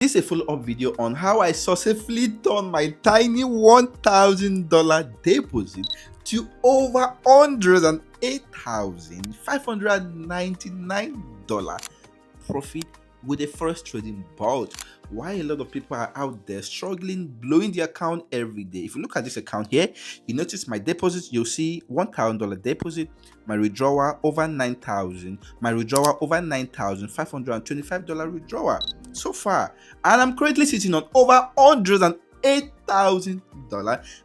This is a follow-up video on how I successfully turned my tiny $1,000 deposit to over $108,599 profit with a Forex trading board. Why a lot of people are out there struggling, blowing the account every day. If you look at this account here, you notice my deposit, you'll see $1,000 deposit, my withdrawal over $9,000, my withdrawal over $9,525 withdrawal so far, and I'm currently sitting on over $108,000.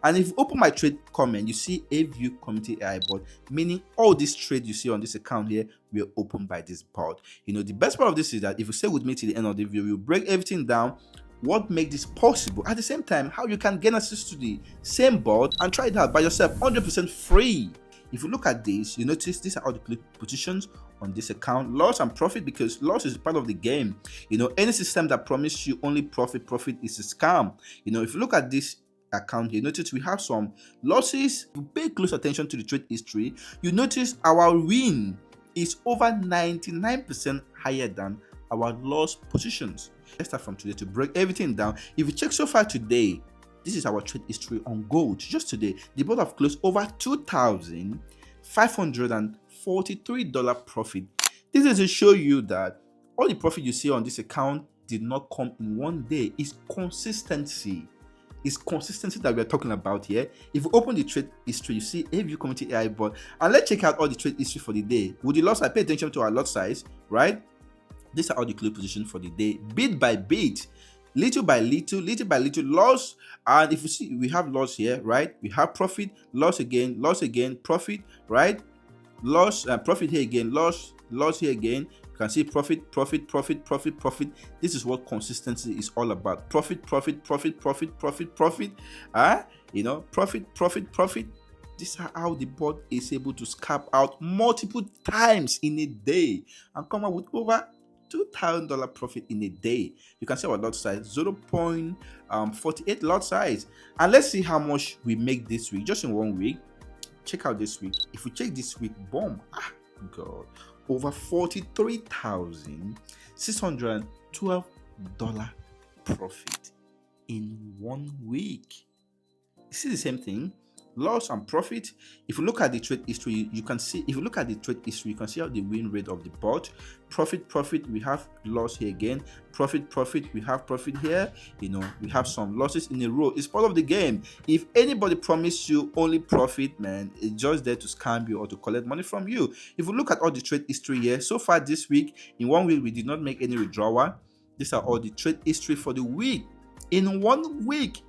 And if you open my trade comment, you see a view community AI board, meaning all these trades you see on this account here were opened by this board. The best part of this is that if you stay with me till the end of the video, we'll break everything down, what makes this possible, at the same time how you can gain access to the same board and try it out by yourself 100% free. If you look at this, you notice these are all the positions on this account, loss and profit, because loss is part of the game. Any system that promises you only profit is a scam. If you look at this account here, notice we have some losses. If you pay close attention to the trade history, you notice our win is over 99% higher than our loss positions. Let's start from today to break everything down. If you check so far today, this is our trade history on gold. Just today, the board have closed over $2,543 profit. This is to show you that all the profit you see on this account did not come in one day. It's consistency. It's consistency that we're talking about here. If you open the trade history, you see a view community AI board, and let's check out all the trade history for the day. With the lot size, pay attention to our lot size, right? These are all the close positions for the day, bit by bit, little by little, loss. And if you see, we have loss here, right? We have profit, loss again, profit, right? Loss and profit here again, loss here again. You can see profit. This is what consistency is all about. Profit. Profit. This is how the board is able to scalp out multiple times in a day and come up with over $2,000 profit in a day. You can see our lot size 0.48 lot size, and let's see how much we make this week, just in 1 week. Check out this week. If we check this week, boom, god, over $43,612 profit in 1 week. This is the same thing, loss and profit. If you look at the trade history, you can see, how the win rate of the board. Profit, we have loss here again. Profit, we have profit here. We have some losses in a row. It's part of the game. If anybody promise you only profit, man, it's just there to scam you or to collect money from you. If you look at all the trade history here, so far this week, in 1 week, we did not make any withdrawal. These are all the trade history for the week. In 1 week,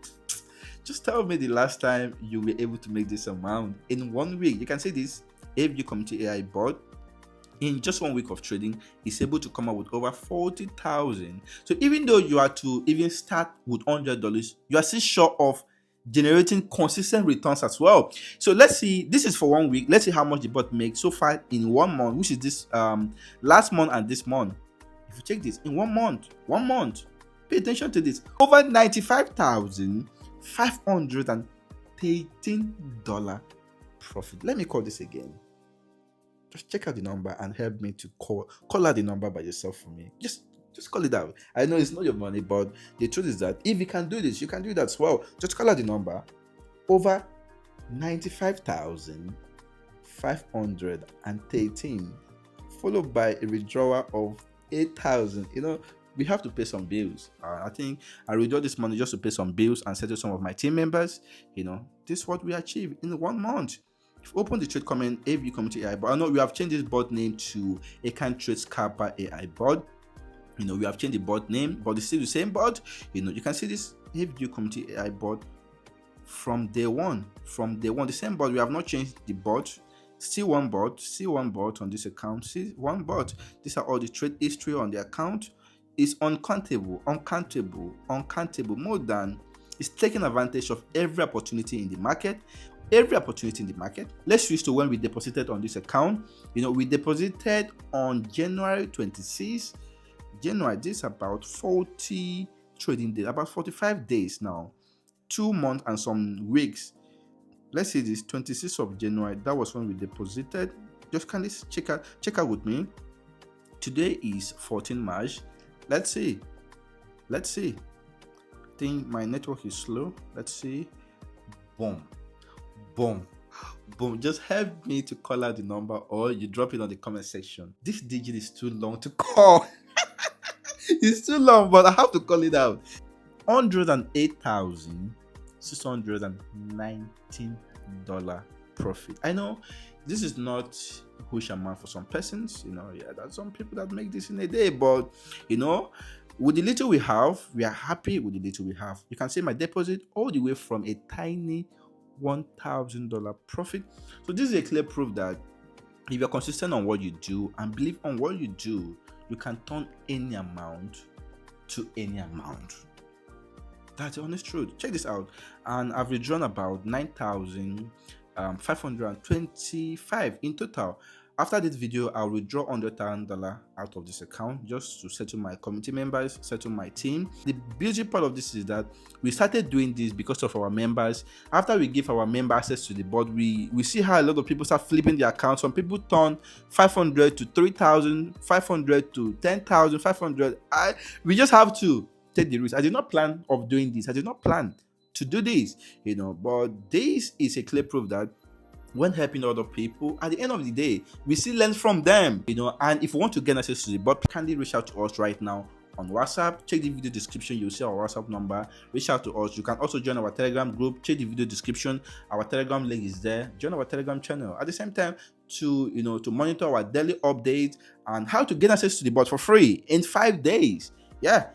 just tell me the last time you were able to make this amount in 1 week. You can see this AVU community AI board in just 1 week of trading is able to come up with over 40,000. So even though you are to even start with $100, you are still sure of generating consistent returns as well. So let's see, this is for 1 week. Let's see how much the bot makes so far in 1 month, which is this last month and this month. If you check this in 1 month, pay attention to this, over $95,513 profit. Let me call this again. Just check out the number and help me to call out the number by yourself for me. Just call it out. I know it's not your money, but the truth is that if you can do this, you can do it as well. Just call out the number. Over 95,513, followed by a withdrawal of 8,000. We have to pay some bills. I think I withdraw this money just to pay some bills and settle some of my team members. This is what we achieved in 1 month. If you open the trade comment, AV community AI board. I know we have changed this board name to Akan Trade Scalper AI board. We have changed the board name, but it's still the same board. You can see this AV community AI board from day one. The same board. We have not changed the board. Still one board on this account. See one board. These are all the trade history on the account. Is uncountable, more than it's taking advantage of every opportunity in the market. Let's switch to when we deposited on this account. We deposited on January 26th. This is about 40 trading days, about 45 days now, 2 months and some weeks. Let's see this 26th of January. That was when we deposited. Just kindly check out with me. Today is 14 March. Let's see. Let's see. I think my network is slow. Let's see. Boom. Boom. Boom. Just help me to call out the number, or you drop it on the comment section. This digit is too long to call. It's too long, but I have to call it out. $108,619 profit. I know this is not a huge amount for some persons. Yeah, there's some people that make this in a day, but with the little we have, we are happy with the little we have. You can see my deposit all the way from a tiny $1,000 profit. So this is a clear proof that if you're consistent on what you do and believe on what you do, you can turn any amount to any amount. That's the honest truth. Check this out. And I've withdrawn about 9,525 in total. After this video, I'll withdraw $100,000 out of this account just to settle my community members, settle my team. The beauty part of this is that we started doing this because of our members. After we give our member access to the board, we see how a lot of people start flipping their accounts. Some people turn 500 to 3,000, 500 to 10,000, 500. We just have to take the risk. I did not plan of doing this. I did not plan to do this, but this is a clear proof that when helping other people, at the end of the day, we still learn from them, and if you want to get access to the bot, kindly reach out to us right now on WhatsApp. Check the video description, you'll see our WhatsApp number. Reach out to us. You can also join our Telegram group. Check the video description, our Telegram link is there. Join our Telegram channel. At the same time, to monitor our daily updates and how to get access to the bot for free in 5 days. Yeah.